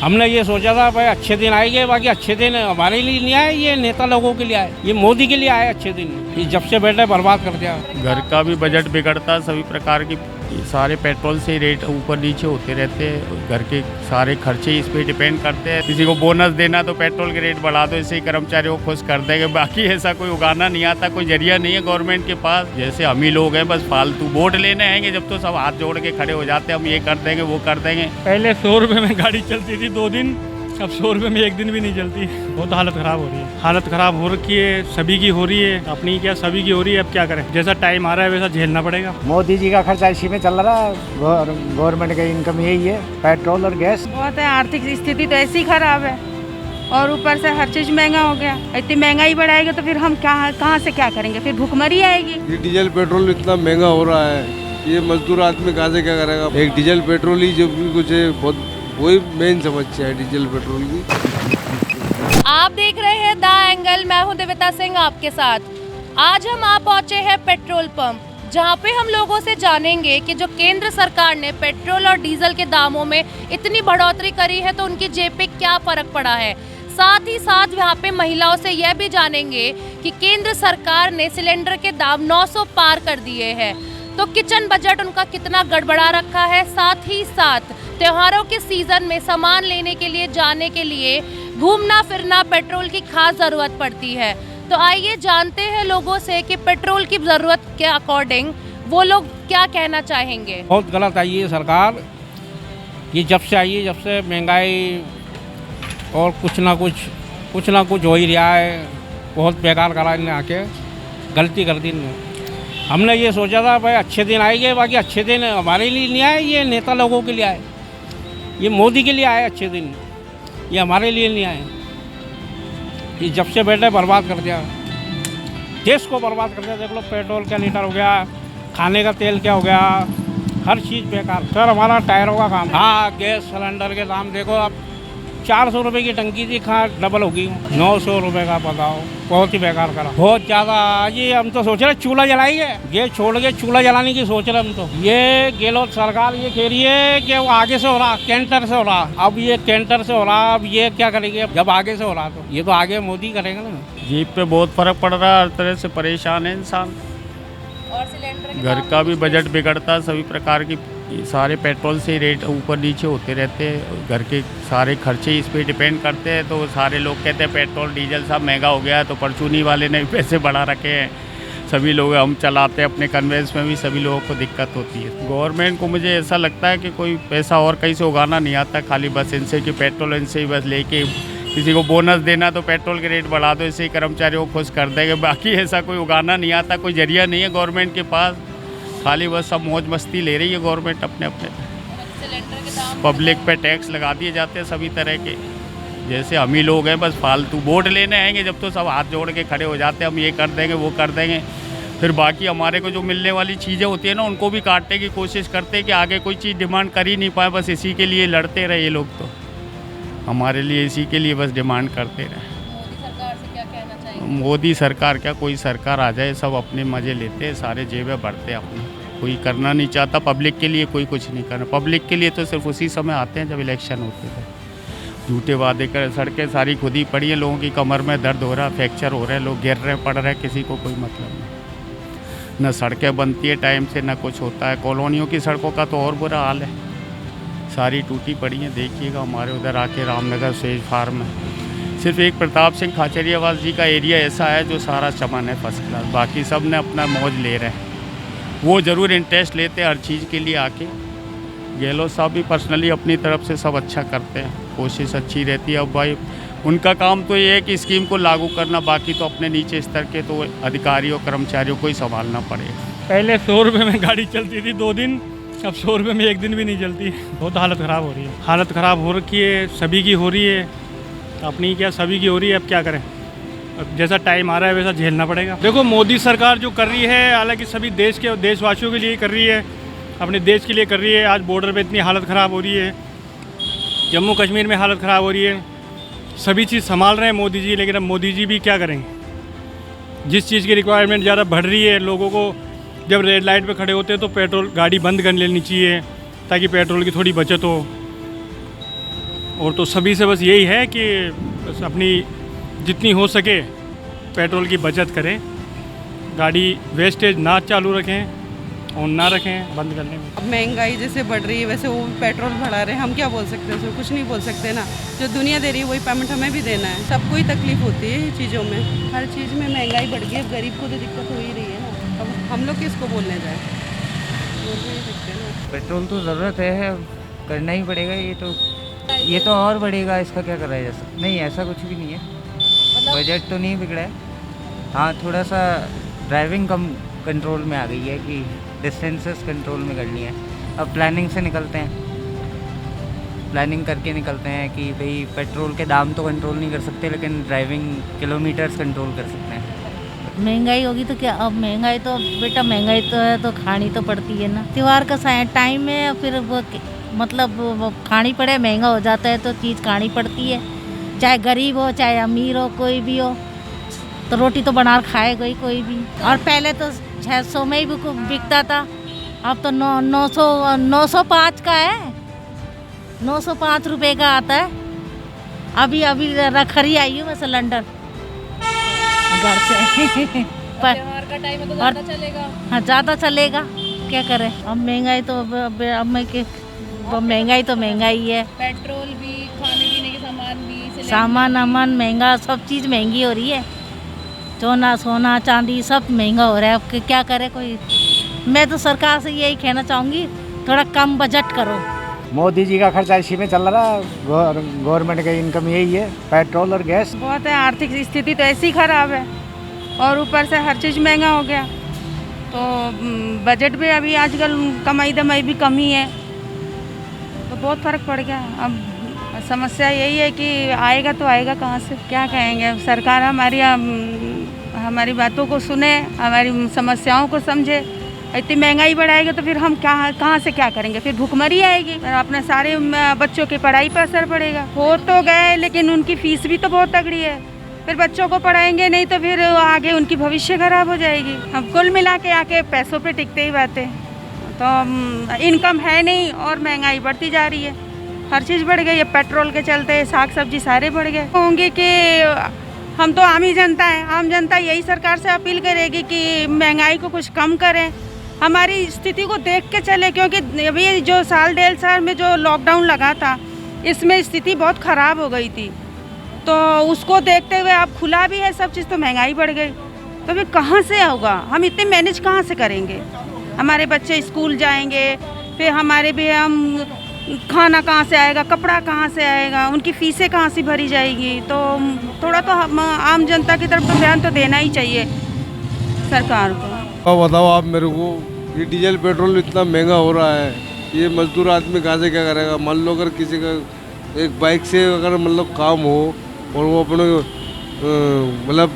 हमने ये सोचा था भाई अच्छे दिन आएंगे, बाकी अच्छे दिन हमारे लिए नहीं आए, ये नेता लोगों के लिए आए, ये मोदी के लिए आए अच्छे दिन। ये जब से बैठे बर्बाद कर दिया। घर का भी बजट बिगड़ता, सभी प्रकार की सारे पेट्रोल से रेट ऊपर नीचे होते रहते हैं। घर के सारे खर्चे इस पे डिपेंड करते हैं। किसी को बोनस देना तो पेट्रोल के रेट बढ़ा दो, इससे ही कर्मचारियों को खुश कर देंगे। बाकी ऐसा कोई उगाना नहीं आता, कोई जरिया नहीं है गवर्नमेंट के पास। जैसे हम ही लोग हैं बस फालतू वोट लेने आएंगे, जब तो सब हाथ जोड़ के खड़े हो जाते हैं, हम ये कर देंगे वो कर देंगे। पहले 100 रुपये में गाड़ी चलती थी 2 दिन, अब 100 रुपये में 1 दिन भी नहीं चलती। बहुत हालत ख़राब हो रही है, हालत ख़राब हो रखी है, सभी की हो रही है, अपनी क्या सभी की हो रही है। अब क्या करें, जैसा टाइम आ रहा है वैसा झेलना पड़ेगा। मोदी जी का खर्चा इसी में चल रहा है, गवर्नमेंट का इनकम यही है, पेट्रोल और गैस। बहुत है, आर्थिक स्थिति तो ऐसी खराब है और ऊपर से हर चीज़ महंगा हो गया। इतनी महंगाई बढ़ाएगी तो फिर हम कहाँ से क्या करेंगे, फिर भूखमरी आएगी। ये डीजल पेट्रोल इतना महंगा हो रहा है, ये मजदूर आदमी कहाँ से क्या करेगा। एक डीजल पेट्रोल ही जो भी कुछ है, बहुत वही मेन समस्या है डीजल पेट्रोल की। आप देख रहे हैं द एंगल, मैं हूं दिव्यता सिंह आपके साथ। आज हम आ पहुंचे हैं पेट्रोल पंप, जहां पे हम लोगों से जानेंगे कि जो केंद्र सरकार ने पेट्रोल और डीजल के दामों में इतनी बढ़ोतरी करी है तो उनकी जेब पे क्या फर्क पड़ा है। साथ ही साथ यहाँ पे महिलाओं से यह भी जानेंगे कि केंद्र सरकार ने सिलेंडर के दाम 900 पार कर दिए हैं, तो किचन बजट उनका कितना गड़बड़ा रखा है। साथ ही साथ त्योहारों के सीजन में सामान लेने के लिए जाने के लिए घूमना फिरना पेट्रोल की खास ज़रूरत पड़ती है। तो आइए जानते हैं लोगों से कि पेट्रोल की ज़रूरत के अकॉर्डिंग वो लोग क्या कहना चाहेंगे। बहुत गलत आई है सरकार, ये जब से आई है, जब से महंगाई और कुछ ना कुछ हो ही रहा है। बहुत बेकार करा इन्हें, आके गलती कर दी इन्होंने। हमने ये सोचा था भाई अच्छे दिन आएंगे, बाकी अच्छे दिन हमारे लिए नहीं आए, ये नेता लोगों के लिए आए, ये मोदी के लिए आए अच्छे दिन, ये हमारे लिए नहीं आए। ये जब से बैठे बर्बाद कर दिया, देश को बर्बाद कर दिया। देख लो पेट्रोल क्या लीटर हो गया, खाने का तेल क्या हो गया, हर चीज़ बेकार। सर हमारा टायरों का काम, हाँ गैस सिलेंडर के दाम देखो, अब 400 रुपये की टंकी थी, कहाँ डबल होगी 900 रुपये का, बताओ। बहुत ही बेकार करा, बहुत ज़्यादा। ये हम तो सोच रहे चूल्हा जलाएंगे, ये छोड़ के चूल्हा जलाने की सोच रहे हम तो। ये गहलोत सरकार ये कह रही है कि वो आगे से हो रहा, कैंटर से हो रहा। अब ये कैंटर से हो रहा, अब ये क्या करेंगे जब आगे से हो रहा, तो ये तो आगे मोदी करेगा ना। जीप पे बहुत फर्क पड़ रहा है, हर तरह से परेशान है इंसान। और सिलेंडर घर का भी बजट बिगड़ता, सभी प्रकार की सारे पेट्रोल से रेट ऊपर नीचे होते रहते हैं। घर के सारे खर्चे इस पे डिपेंड करते हैं। तो सारे लोग कहते हैं पेट्रोल डीजल सब महंगा हो गया है, तो परचूनी वाले ने भी पैसे बढ़ा रखे हैं। सभी लोग हम चलाते हैं अपने कन्वेंस में भी, सभी लोगों को दिक्कत होती है। गवर्नमेंट को मुझे ऐसा लगता है कि कोई पैसा और कहीं से उगाना नहीं आता, खाली बस इनसे कि पेट्रोल इनसे ही बस लेके किसी को बोनस देना तो पेट्रोल के रेट बढ़ा दो, इससे ही कर्मचारियों को खुश कर देंगे। बाकी ऐसा कोई उगाना नहीं आता, कोई जरिया नहीं है गवर्नमेंट के पास। खाली बस सब मौज मस्ती ले रही है गवर्नमेंट अपने सिलेंडर के दाम पब्लिक पे टैक्स लगा दिए जाते हैं सभी तरह के। जैसे हम ही लोग हैं बस फालतू वोट लेने आएंगे, जब तो सब हाथ जोड़ के खड़े हो जाते हैं, हम ये कर देंगे वो कर देंगे। फिर बाकी हमारे को जो मिलने वाली चीज़ें होती है ना, उनको भी काटने की कोशिश करते हैं कि आगे कोई चीज़ डिमांड कर ही नहीं पाए। बस इसी के लिए लड़ते रहे ये लोग, तो हमारे लिए इसी के लिए बस डिमांड करते रहे। मोदी सरकार से क्या कहना चाहिए। मोदी सरकार क्या, कोई सरकार आ जाए, सब अपने मज़े लेते हैं, सारे जेबें भरते हैं अपने। कोई करना नहीं चाहता पब्लिक के लिए, कोई कुछ नहीं करना। पब्लिक के लिए तो सिर्फ उसी समय आते हैं जब इलेक्शन होते थे, झूठे वादे कर। सड़कें सारी खुद ही पड़ी हैं, लोगों की कमर में दर्द हो रहा है, फ्रैक्चर हो रहे हैं, लोग गिर रहे पड़ रहे हैं, किसी को कोई मतलब नहीं। न सड़कें बनती है टाइम से, न कुछ होता है। कॉलोनियों की सड़कों का तो और बुरा हाल है, सारी टूटी पड़ी हैं। देखिएगा हमारे उधर आके रामनगर सेज फार्म में सिर्फ एक प्रताप सिंह खाचरियावास जी का एरिया ऐसा है जो सारा चमन है फर्स्ट क्लास, बाकी सब ने अपना मौज ले रहे हैं। वो ज़रूर इंटरेस्ट लेते हैं हर चीज़ के लिए आके। गहलोत साहब भी पर्सनली अपनी तरफ से सब अच्छा करते हैं, कोशिश अच्छी रहती है। अब भाई उनका काम तो ये है कि स्कीम को लागू करना, बाकी तो अपने नीचे स्तर के तो अधिकारियों कर्मचारियों को ही संभालना पड़ेगा। पहले 100 रुपये में गाड़ी चलती थी 2 दिन, अब 100 रुपये में 1 दिन भी नहीं चलती। बहुत हालत ख़राब हो रही है, हालत ख़राब हो रखी है, सभी की हो रही है, अपनी क्या सभी की हो रही है। अब क्या करें, अब जैसा टाइम आ रहा है वैसा झेलना पड़ेगा। देखो मोदी सरकार जो कर रही है, हालांकि सभी देशवासियों के लिए कर रही है, अपने देश के लिए कर रही है। आज बॉर्डर पे इतनी हालत ख़राब हो रही है, जम्मू कश्मीर में हालत ख़राब हो रही है, सभी चीज़ संभाल रहे हैं मोदी जी। लेकिन अब मोदी जी भी क्या करेंगे, जिस चीज़ की रिक्वायरमेंट ज़्यादा बढ़ रही है, लोगों को जब रेड लाइट पे खड़े होते हैं तो पेट्रोल गाड़ी बंद कर लेनी चाहिए ताकि पेट्रोल की थोड़ी बचत हो। और तो सभी से बस यही है कि बस अपनी जितनी हो सके पेट्रोल की बचत करें, गाड़ी वेस्टेज ना चालू रखें, ऑन ना रखें, बंद करने में। अब महंगाई जैसे बढ़ रही है वैसे वो पेट्रोल बढ़ा रहे हैं, हम क्या बोल सकते हैं उसमें? कुछ नहीं बोल सकते ना। जो दुनिया दे रही है वही पेमेंट हमें भी देना है। सबको ही तकलीफ होती है ये चीज़ों में, हर चीज़ में महंगाई बढ़ गई। अब गरीब को तो दिक्कत हो ही रही है ना, अब हम लोग किसको बोलने जाए? बोल नहीं सकते ना। पेट्रोल तो ज़रूरत है, करना ही पड़ेगा। ये तो और बढ़ेगा, इसका क्या करा जा सकता? नहीं, ऐसा कुछ भी नहीं है, बजट तो नहीं बिगड़ा है। हाँ, थोड़ा सा ड्राइविंग कम कंट्रोल में आ गई है कि डिस्टेंसेस कंट्रोल में करनी है। अब प्लानिंग से निकलते हैं, प्लानिंग करके निकलते हैं कि भाई पेट्रोल के दाम तो कंट्रोल नहीं कर सकते, लेकिन ड्राइविंग किलोमीटर्स कंट्रोल कर सकते हैं। महंगाई होगी तो क्या? अब महंगाई तो बेटा महंगाई तो है तो खानी तो पड़ती है ना। त्योहार का टाइम है, फिर वो मतलब वो खानी पड़े, महंगा हो जाता है तो चीज़ खानी पड़ती है। चाहे गरीब हो चाहे अमीर हो, कोई भी हो तो रोटी तो बना खाएगा ही कोई भी। और पहले तो 600 में ही बिकता था, अब तो 905 का है, 905 रुपये का आता है। अभी रखरी आई हूँ मैं सिलेंडर घर से त्योहार का टाइम है तो ज़्यादा चलेगा। हाँ, ज़्यादा चलेगा, क्या करें? अब महंगाई तो महंगाई तो महंगाई है। पेट्रोल भी, खाने पीने के सामान भी, सामान महंगा, सब चीज़ महंगी हो रही है। सोना चांदी सब महंगा हो रहा है। अब क्या करे कोई? मैं तो सरकार से यही कहना चाहूँगी, थोड़ा कम बजट करो। मोदी जी का खर्चा इसी में चल रहा है, गवर्नमेंट का इनकम यही है, पेट्रोल और गैस। बहुत है, आर्थिक स्थिति तो ऐसी ख़राब है और ऊपर से हर चीज़ महंगा हो गया, तो बजट भी अभी आजकल कमाई दमाई भी कम ही है, तो बहुत फ़र्क पड़ गया। अब समस्या यही है कि आएगा तो आएगा कहाँ से? क्या कहेंगे? सरकार हमारी बातों को सुने, हमारी समस्याओं को समझे। इतनी महंगाई बढ़ाएगा तो फिर हम कहाँ से क्या करेंगे? फिर भुखमरी आएगी, फिर अपने सारे बच्चों की पढ़ाई पर असर पड़ेगा। हो तो गए, लेकिन उनकी फीस भी तो बहुत तगड़ी है। फिर बच्चों को पढ़ाएंगे नहीं तो फिर आगे उनकी भविष्य खराब हो जाएगी। हम कुल मिला के आके पैसों पे टिकते ही बातें, तो इनकम है नहीं और महंगाई बढ़ती जा रही है, हर चीज़ बढ़ गई है। पेट्रोल के चलते साग सब्जी सारे बढ़ गए होंगे कि हम तो आम ही जनता है, आम जनता यही सरकार से अपील करेगी कि महंगाई को कुछ कम करें, हमारी स्थिति को देख के चले, क्योंकि अभी जो साल 1.5 साल में जो लॉकडाउन लगा था इसमें स्थिति बहुत ख़राब हो गई थी, तो उसको देखते हुए अब खुला भी है सब चीज़, तो महंगाई बढ़ गई, तो फिर कहाँ से होगा? हम इतने मैनेज कहाँ से करेंगे? हमारे बच्चे स्कूल जाएंगे, फिर हमारे भी हम खाना कहाँ से आएगा, कपड़ा कहाँ से आएगा, उनकी फीसें कहाँ से भरी जाएगी? तो थोड़ा तो हम आम जनता की तरफ तो ध्यान तो देना ही चाहिए सरकार को। अब बताओ आप मेरे को, ये डीजल पेट्रोल इतना महंगा हो रहा है, ये मजदूर आदमी कहाँ से क्या करेगा? मान लो अगर किसी का एक बाइक से अगर मतलब काम हो और वो अपने मतलब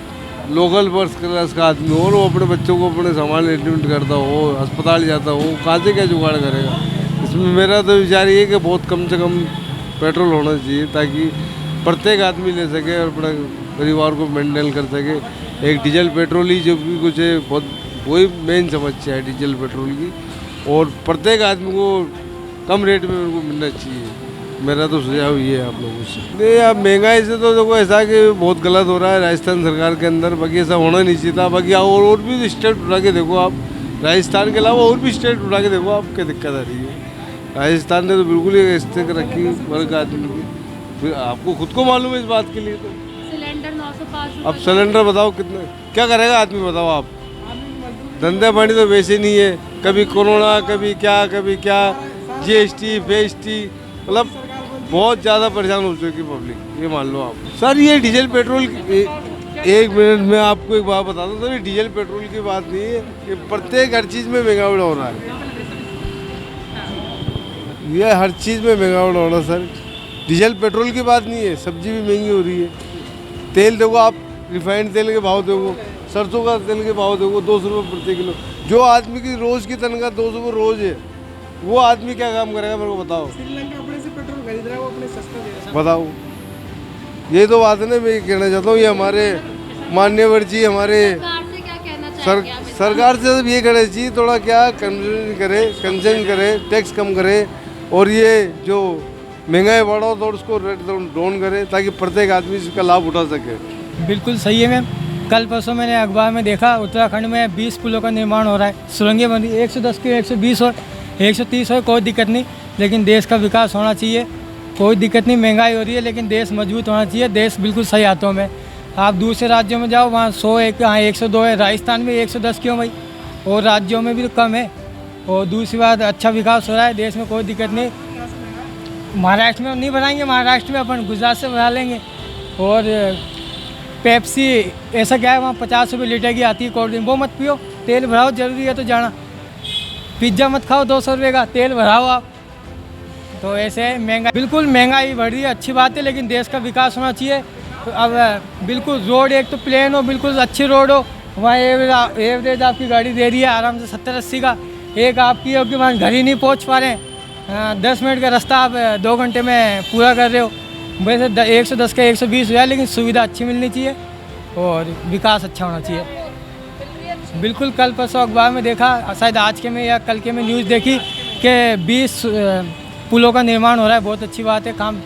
लोकल फर्स्ट क्लास का आदमी हो और वो अपने बच्चों को अपने सामान एडमिट करता हो, अस्पताल जाता हो, कहाँ से क्या जुगाड़ करेगा? इसमें मेरा तो विचार ये है कि बहुत कम से कम पेट्रोल होना चाहिए ताकि प्रत्येक आदमी ले सके और अपने परिवार को मेंटेन कर सके। एक डीजल पेट्रोल ही जो भी कुछ है, बहुत वही मेन समस्या है डीजल पेट्रोल की, और प्रत्येक आदमी को कम रेट में उनको मिलना चाहिए। मेरा तो सुझाव ये है आप लोगों से। नहीं, अब महंगाई से तो देखो ऐसा कि बहुत गलत हो रहा है राजस्थान सरकार के अंदर, बाकी ऐसा होना नहीं चाहिए था। बाकी और भी स्टेट उठा के देखो आप, राजस्थान के अलावा और भी स्टेट उठा के देखो, आप क्या दिक्कत आ रही है? राजस्थान ने तो बिल्कुल ही स्थिति रखी वर्ग आदमी की, फिर आपको खुद को मालूम है इस बात के लिए। तो सिलेंडर 905। अब सिलेंडर बताओ कितने, क्या करेगा आदमी बताओ आप? धंधे पानी तो वैसे नहीं है, कभी कोरोना, कभी क्या GST FST, मतलब बहुत ज़्यादा परेशान हो चुकी पब्लिक, ये मान लो आप। सर ये डीजल पेट्रोल एक मिनट में आपको एक बात बता दूँ, सर ये डीजल पेट्रोल की बात नहीं है, कि प्रत्येक हर चीज़ में महंगावट हो रहा है, ये हर चीज़ में महंगावट हो रहा है सर। डीजल पेट्रोल की बात नहीं है, सब्जी भी महंगी हो रही है। तेल देखो आप, रिफाइंड तेल के भाव देखो, सरसों का तेल के भाव देखो, 200 रुपये प्रति किलो। जो आदमी की रोज़ की तनख्वाह 200 रुपये रोज़ है, वो आदमी क्या काम करेगा मेरे को बताओ? अपने से पेट्रोल खरीद रहा है, वो अपने सस्ता दे रहा है। बताओ, ये तो बात है ना। मैं कहना चाहता हूँ, ये हमारे मान्यवर जी, हमारे सरकार से सब ये करना चाहिए, थोड़ा क्या कंसेशन करे, टैक्स कम करे, और ये जो महंगाई बढ़ाओ तो उसको रेट डाउन करे ताकि प्रत्येक आदमी इसका लाभ उठा सके। बिल्कुल सही है मैम। कल परसों मैंने अखबार में देखा उत्तराखंड में 20 पुलों का निर्माण हो रहा है, सुरंगें बन रही, 110 की 120 हो 130 हो, कोई दिक्कत नहीं, लेकिन देश का विकास होना चाहिए। कोई दिक्कत नहीं, महंगाई हो रही है लेकिन देश मजबूत होना चाहिए। देश बिल्कुल सही हाथों में। आप दूसरे राज्यों में जाओ वहाँ 101 यहाँ 102 है, राजस्थान में 110 क्यों भाई, और राज्यों में भी तो कम है। और दूसरी बात अच्छा विकास हो रहा है देश में, कोई दिक्कत नहीं। महाराष्ट्र में नहीं बढ़ाएंगे, महाराष्ट्र में अपन गुजरात से बढ़ा लेंगे। और पेप्सी ऐसा क्या है वहाँ 50 रुपये लीटर की आती है कोल्ड ड्रिंक, वो मत पियो, तेल भराओ, ज़रूरी है तो जाना। पिज्ज़ा मत खाओ 200 रुपये का, तेल भराओ आप। तो ऐसे महंगाई, बिल्कुल महंगाई बढ़ रही है, अच्छी बात है, लेकिन देश का विकास होना चाहिए। तो अब बिल्कुल रोड एक तो प्लेन हो, बिल्कुल अच्छी रोड हो, वहाँ एवरेज आपकी गाड़ी दे रही है आराम से 70-80 का। एक आपकी हो कि वहाँ घर ही नहीं पहुँच पा रहे हैं, 10 मिनट का रास्ता आप 2 घंटे में पूरा कर रहे हो। वैसे 110 का 120 हो जाए, लेकिन सुविधा अच्छी मिलनी चाहिए और विकास अच्छा होना चाहिए। बिल्कुल कल परसों अखबार में देखा, शायद आज के में या कल के में न्यूज़ देखी कि 20 पुलों का निर्माण हो रहा है। बहुत अच्छी बात है, काम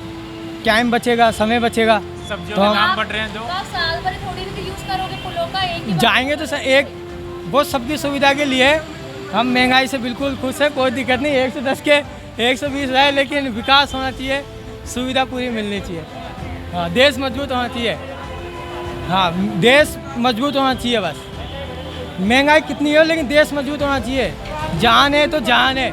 टाइम बचेगा, समय बचेगा। सब्जियों तो के दाम बढ़ रहे हैं जो साल भर थोड़ी नहीं यूज करोगे पुलों का, एक ही जाएंगे तो एक बहुत सबकी सुविधा के लिए। हम महंगाई से बिल्कुल खुश है, कोई दिक्कत नहीं, 110 के 120 रहे, लेकिन विकास होना चाहिए, सुविधा पूरी मिलनी चाहिए। हाँ, देश मजबूत होना चाहिए। हाँ, देश मजबूत होना चाहिए बस। महंगाई कितनी हो लेकिन देश मजबूत होना चाहिए। जान है तो जान है।